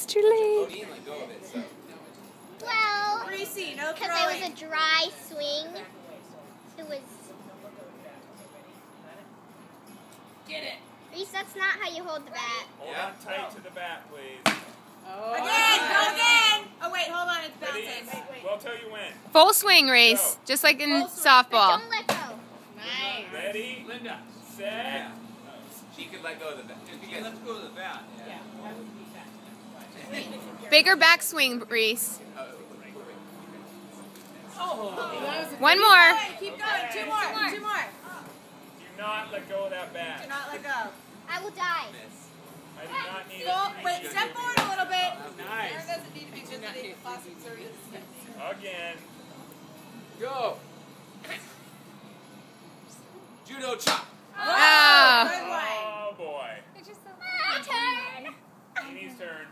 Mr. Lee. Well, Reese, no because throwing. it was a dry swing, it was... Get it. Reese, that's not how you hold the bat. Hold on tight to the bat, please. Oh. Again, go again. Oh, wait, hold on, it's Ready? bouncing. We'll tell you when. Full swing, Reese. Go. Just like in Full swing. softball. Don't let go. Nice. Ready? Linda. Set. She could let go of the bat. She can let go of the bat. Yeah, that would be fast. Bigger backswing, Reese. Oh. One more. Keep going. Two more. Two more. Do not let go of that Do bat. not let go. I will die. I do not need Go, it. wait, step forward a little bit. Nice. Aaron doesn't need to be visiting plastic surgery. Again. Go. Judo chop. Oh. Good one. Oh boy. My turn. Amy's turn.